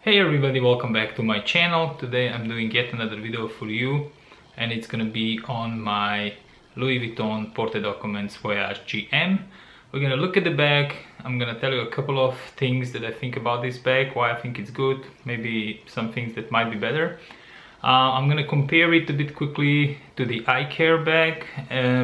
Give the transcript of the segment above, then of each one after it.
Hey everybody, welcome back to my channel. Today I'm doing yet another video for you, and it's gonna be on my Louis Vuitton Porte-Documents Voyage GM. We're gonna look at the bag. I'm gonna tell you a couple of things that I think about this bag, why I think it's good, maybe some things that might be better. I'm gonna compare it a bit quickly to the iCare bag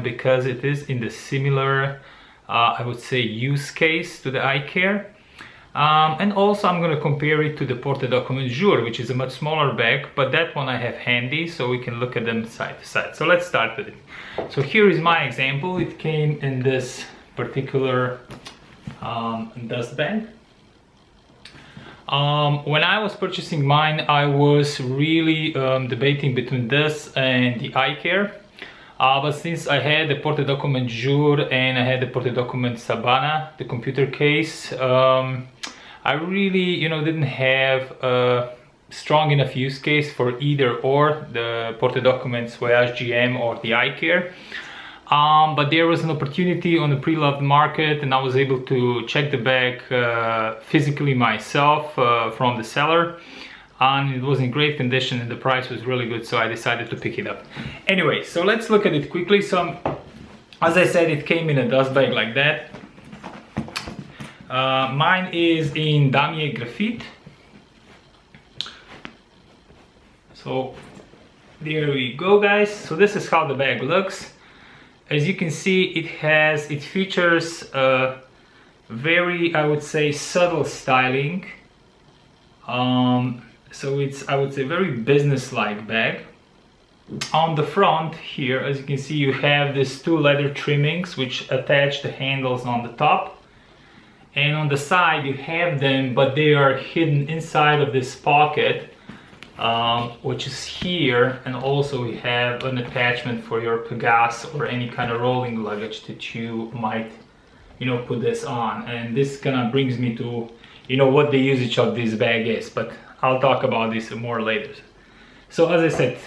because it is in the similar, I would say, use case to the iCare. And also I'm going to compare it to the Porte-Documents Jour, which is a much smaller bag, but that one I have handy so we can look at them side to side. So let's start with it. So here is my example. It came in this particular dust bag. When I was purchasing mine, I was really debating between this and the iCare. But since I had the Porte-Documents Jour and I had the Porte-Documents Sabana, the computer case, I really, didn't have a strong enough use case for either or, the Porte-Documents Voyage GM or the iCare. But there was an opportunity on the pre-loved market, and I was able to check the bag physically myself from the seller. And it was in great condition and the price was really good, so I decided to pick it up. Anyway, so let's look at it quickly. So as I said, it came in a dust bag like that. Mine is in damier graphite. So there we go, guys. So this is how the bag looks. As you can see, it features a very, I would say, subtle styling. So it's, I would say, very business-like bag. On the front here, as you can see, you have these two leather trimmings which attach the handles on the top. And on the side you have them, but they are hidden inside of this pocket, which is here. And also we have an attachment for your pagasse or any kind of rolling luggage that you might, put this on. And this kind of brings me to, what the usage of this bag is, but I'll talk about this more later. So as I said,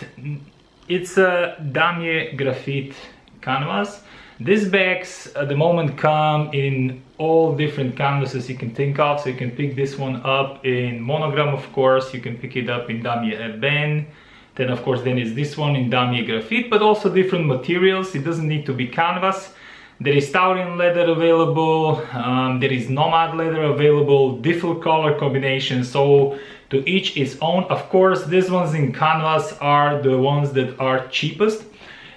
it's a damier graphite canvas. These bags at the moment come in all different canvases you can think of. So you can pick this one up in monogram, of course. You can pick it up in damier ebene. Then of course is this one in damier graphite, but also different materials. It doesn't need to be canvas. There is Taurian leather available, there is Nomad leather available, different color combinations, so to each its own. Of course, these ones in canvas are the ones that are cheapest.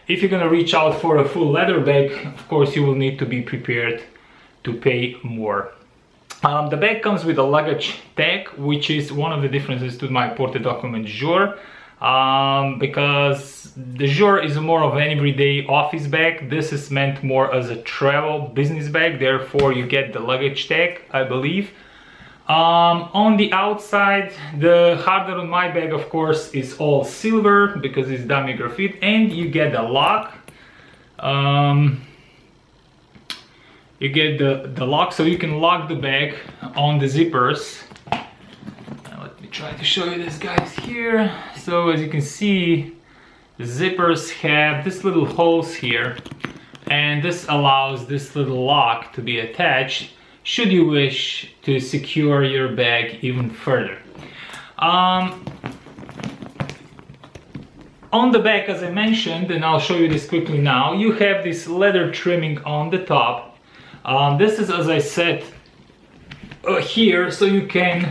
If you're gonna reach out for a full leather bag, of course you will need to be prepared to pay more. The bag comes with a luggage tag, which is one of the differences to my Porte-Documents Jour. Because the Jour is more of an everyday office bag. This is meant more as a travel business bag, therefore you get the luggage tag, I believe. On the outside, the hardware on my bag, of course, is all silver because it's damier graphite, and you get the lock. You get the lock, so you can lock the bag on the zippers. Let me try to show you this, guys, here. So as you can see, the zippers have these little holes here, and this allows this little lock to be attached should you wish to secure your bag even further. On the back, as I mentioned, and I'll show you this quickly now, you have this leather trimming on the top. This is, as I said, here, so you can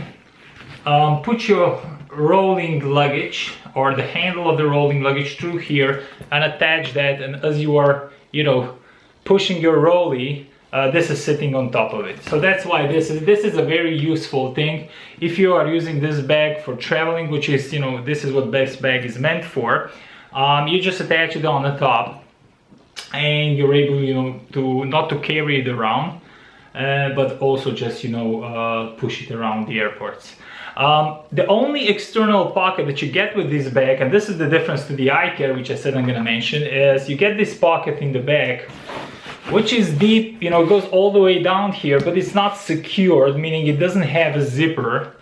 put your rolling luggage or the handle of the rolling luggage through here and attach that, and as you are, pushing your rolly, this is sitting on top of it. So that's why this is a very useful thing if you are using this bag for traveling, which is, this is what this bag is meant for. You just attach it on the top and you're able, to not to carry it around, but also just, push it around the airports. The only external pocket that you get with this bag, and this is the difference to the iCare, which I said I'm gonna mention, is you get this pocket in the back, which is deep, it goes all the way down here, but it's not secured, meaning it doesn't have a zipper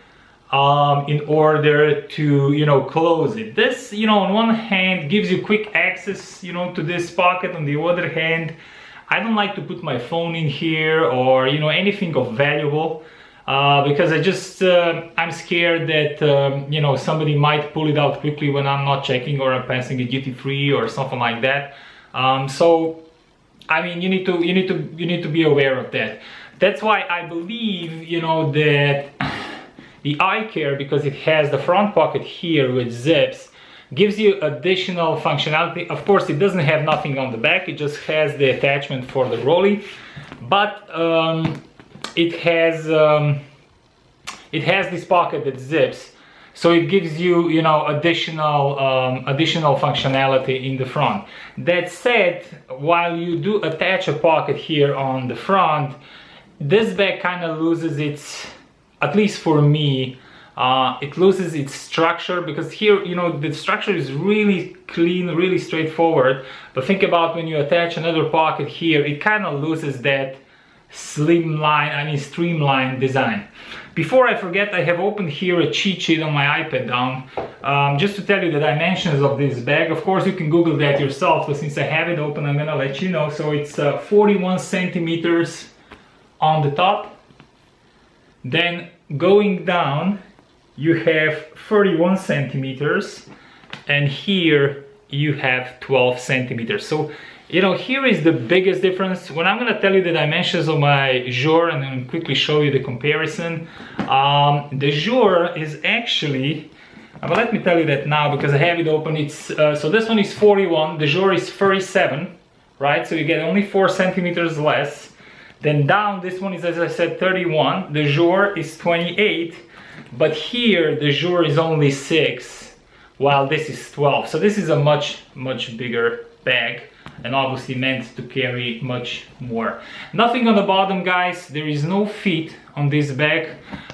in order to, close it. This, on one hand gives you quick access, to this pocket. On the other hand, I don't like to put my phone in here or, anything of valuable. because I'm scared that you know, somebody might pull it out quickly when I'm not checking, or I'm passing a duty free or something like that. So I mean, you need to be aware of that. That's why I believe, you know, that the iCare, because it has the front pocket here with zips, gives you additional functionality. Of course, it doesn't have nothing on the back, it just has the attachment for the rolly, but it has this pocket that zips, so it gives you, you know, additional functionality in the front. That said, while you do attach a pocket here on the front, this bag kind of loses its, at least for me, it loses its structure, because here, you know, the structure is really clean, really straightforward. But think about when you attach another pocket here, it kind of loses that streamlined design. Before I forget, I have opened here a cheat sheet on my iPad down, just to tell you the dimensions of this bag. Of course, you can Google that yourself, but since I have it open, I'm gonna let you know. So it's 41 centimeters on the top. Then going down, you have 31 centimeters, and here you have 12 centimeters. So, you know, here is the biggest difference. When I'm going to tell you the dimensions of my Jour and then quickly show you the comparison, the Jour is actually, but let me tell you that now because I have it open. It's so this one is 41, the Jour is 37, right? So you get only 4 centimeters less. Then down, this one is, as I said, 31, the Jour is 28, but here the Jour is only 6, while this is 12. So this is a much bigger bag, and obviously meant to carry much more. Nothing on the bottom, guys. There is no feet on this bag.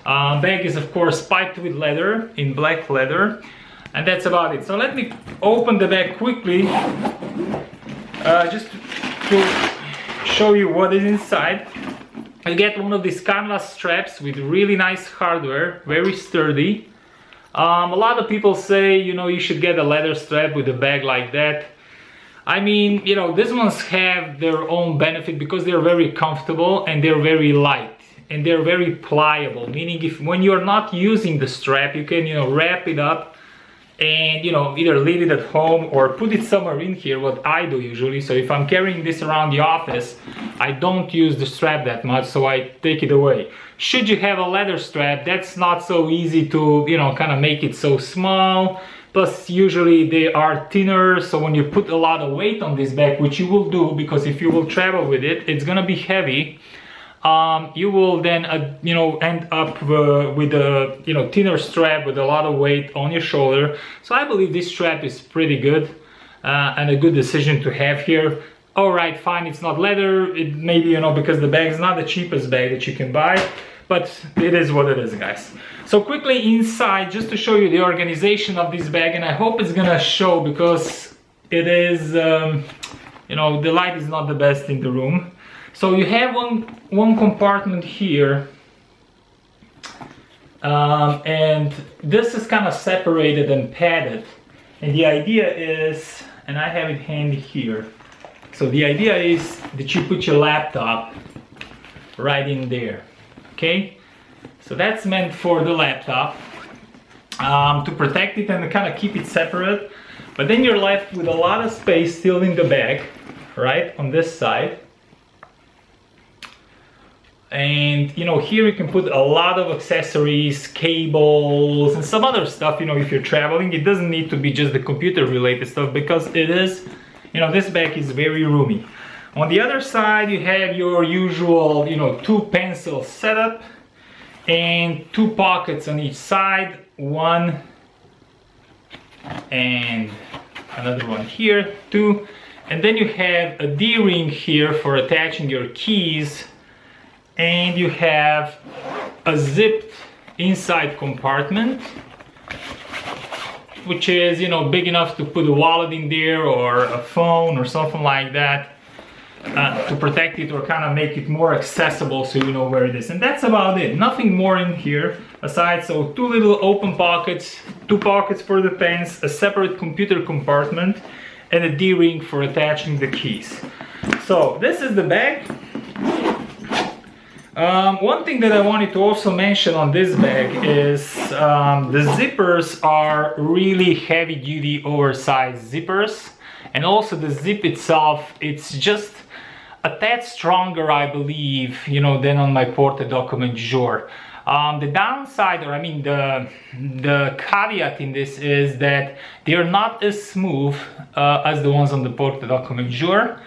Bag is of course piped with leather, in black leather, and that's about it. So let me open the bag quickly, just to show you what is inside. You get one of these canvas straps with really nice hardware, very sturdy. A lot of people say, you know, you should get a leather strap with a bag like that. I mean, you know, these ones have their own benefit because they're very comfortable and they're very light and they're very pliable, meaning if when you're not using the strap, you can, you know, wrap it up and, you know, either leave it at home or put it somewhere in here, what I do usually. So if I'm carrying this around the office, I don't use the strap that much, so I take it away. Should you have a leather strap, that's not so easy to, you know, kind of make it so small. Plus, usually they are thinner, so when you put a lot of weight on this bag, which you will do, because if you will travel with it, it's gonna be heavy. You will then, you know, end up with a, you know, thinner strap with a lot of weight on your shoulder. So I believe this strap is pretty good and a good decision to have here. All right, fine, it's not leather. It maybe, you know, because the bag is not the cheapest bag that you can buy, but it is what it is, guys. So quickly inside, just to show you the organization of this bag, and I hope it's gonna show because it is, you know, the light is not the best in the room. So you have one compartment here, and this is kind of separated and padded. And the idea is, and I have it handy here. So the idea is that you put your laptop right in there, okay? So that's meant for the laptop, to protect it and to kind of keep it separate. But then you're left with a lot of space still in the bag, right, on this side. And, you know, here you can put a lot of accessories, cables, and some other stuff, you know, if you're traveling. It doesn't need to be just the computer related stuff because it is, you know, this bag is very roomy. On the other side, you have your usual, you know, 2 pencil setup and 2 pockets on each side, one and another one here, 2. And then you have a D-ring here for attaching your keys, and you have a zipped inside compartment, which is, you know, big enough to put a wallet in there or a phone or something like that, to protect it or kind of make it more accessible so you know where it is. And that's about it. Nothing more in here aside. So 2 little open pockets, 2 pockets for the pens, a separate computer compartment, and a D-ring for attaching the keys. So this is the bag. One thing that I wanted to also mention on this bag is the zippers are really heavy duty oversized zippers, and also the zip itself, it's just a tad stronger, I believe, you know, than on my Porte-Documents Jour. The downside, or I mean the caveat in this is that they are not as smooth as the ones on the Porte-Documents Jour.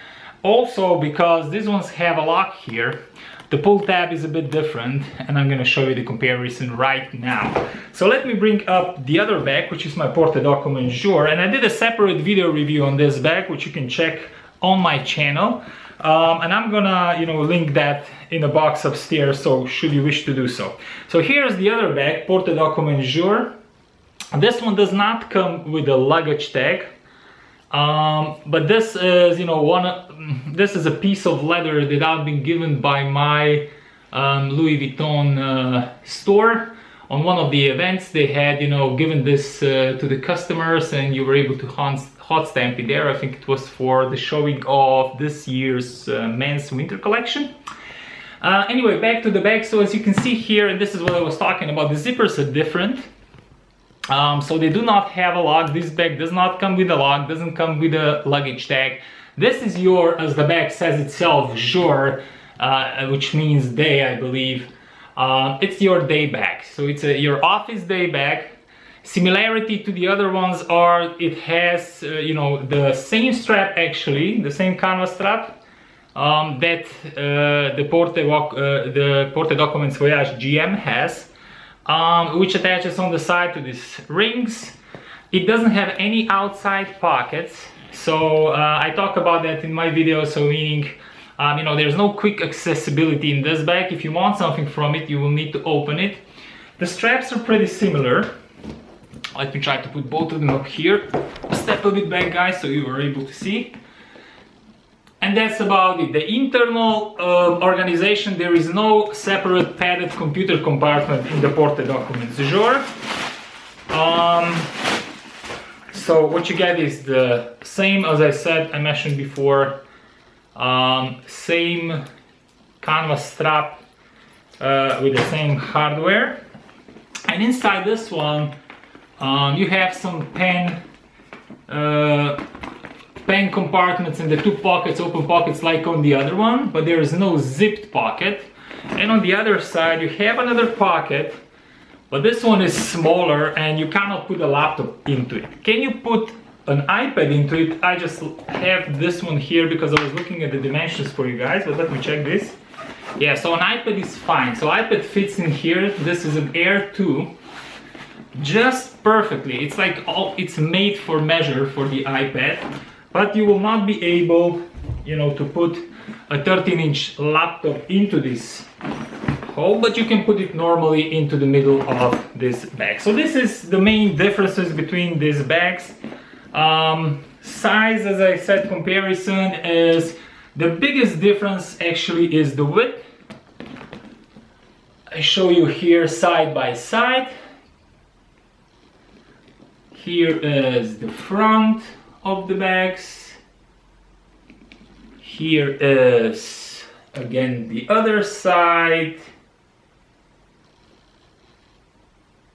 Also because these ones have a lock here, the pull tab is a bit different, and I'm going to show you the comparison right now. So let me bring up the other bag, which is my Porte-Documents Jour, and I did a separate video review on this bag, which you can check on my channel. And I'm gonna, you know, link that in a box upstairs, so should you wish to do so. So here's the other bag, Porte-Documents Jour. This one does not come with a luggage tag, but this is, you know, this is a piece of leather that I've been given by my Louis Vuitton store. On one of the events they had, you know, given this to the customers, and you were able to hot stamp it there. I think it was for the showing of this year's men's winter collection. Anyway, back to the bag. So as you can see here, and this is what I was talking about, the zippers are different. So they do not have a lock. This bag does not come with a lock, doesn't come with a luggage tag. This is your, as the bag says itself, jour, which means day, I believe. It's your day bag. So it's your office day bag. Similarity to the other ones are it has, you know, the same strap, actually, the same canvas strap that the Porte-Documents Voyage GM has, which attaches on the side to these rings. It doesn't have any outside pockets, so I talk about that in my video, so meaning, you know, there's no quick accessibility in this bag. If you want something from it, you will need to open it. The straps are pretty similar. Let me try to put both of them up here. Step a bit back, guys, so you are able to see. And that's about it. The internal organization, there is no separate padded computer compartment in the Porte-Documents Jour. So what you get is the same, as I said, I mentioned before, same canvas strap with the same hardware. And inside this one, you have some pen compartments in the two pockets, open pockets like on the other one, but there is no zipped pocket. And on the other side you have another pocket, but this one is smaller and you cannot put a laptop into it. Can you put an iPad into it? I just have this one here because I was looking at the dimensions for you guys, but let me check this. Yeah, so an iPad is fine. So iPad fits in here. This is an Air 2. Just perfectly. It's like it's made for measure for the iPad, but you will not be able, you know, to put a 13-inch laptop into this hole, but you can put it normally into the middle of this bag. So this is the main differences between these bags. Size, as I said, comparison is the biggest difference actually is the width. I show you here side by side. Here is the front of the bags. Here is again the other side.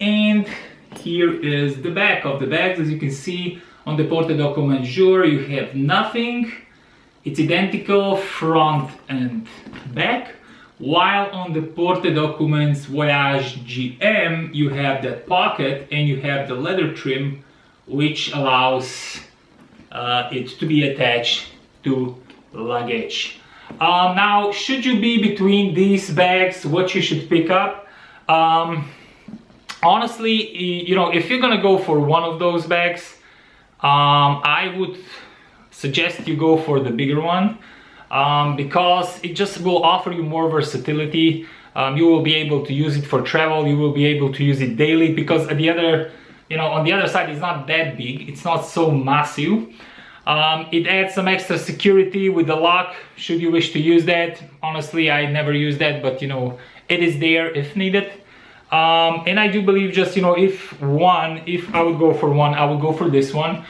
And here is the back of the bags. As you can see on the Porte-Documents Jour, you have nothing. It's identical front and back. While on the Porte-Documents Voyage GM, you have that pocket and you have the leather trim, which allows it to be attached to luggage. Now, should you be between these bags, what you should pick up? Honestly, you know, if you're gonna go for one of those bags, I would suggest you go for the bigger one. Because it just will offer you more versatility. You will be able to use it for travel, you will be able to use it daily, because at the other, you know, on the other side it's not that big, it's not so massive. It adds some extra security with the lock, should you wish to use that. Honestly, I never use that, but you know, it is there if needed. And I do believe just, you know, if I would go for one, I would go for this one.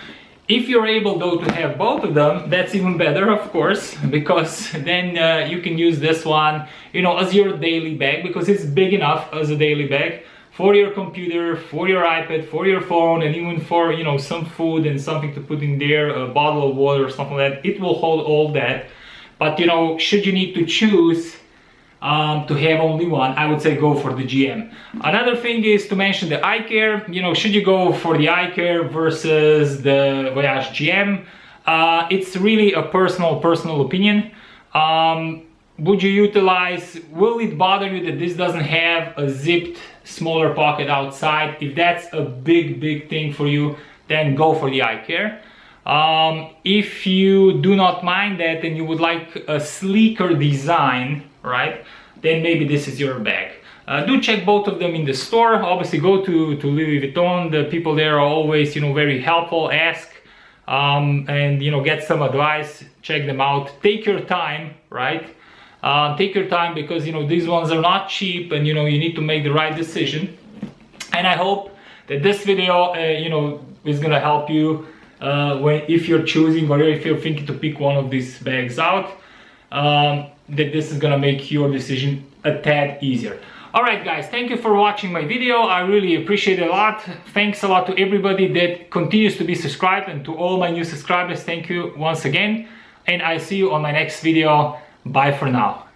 If you're able though to have both of them, that's even better, of course, because then you can use this one, you know, as your daily bag, because it's big enough as a daily bag for your computer, for your iPad, for your phone, and even for, you know, some food and something to put in there, a bottle of water or something like that. It will hold all that. But, you know, should you need to choose to have only one, I would say go for the GM. Another thing is to mention the eye care. You know, should you go for the eye care versus the Voyage GM? It's really a personal opinion. Would you utilize, will it bother you that this doesn't have a zipped smaller pocket outside? If that's a big thing for you, then go for the eye care. If you do not mind that and you would like a sleeker design, right, then maybe this is your bag. Do check both of them in the store. Obviously go to Louis Vuitton. The people there are always, you know, very helpful. Ask and, you know, get some advice. Check them out. Take your time, right? Take your time, because, you know, these ones are not cheap, and, you know, you need to make the right decision. And I hope that this video, you know, is gonna help you if you're choosing, or if you're thinking to pick one of these bags out, that this is gonna make your decision a tad easier. Alright guys, thank you for watching my video. I really appreciate it a lot. Thanks a lot to everybody that continues to be subscribed, and to all my new subscribers, thank you once again. And I'll see you on my next video. Bye for now.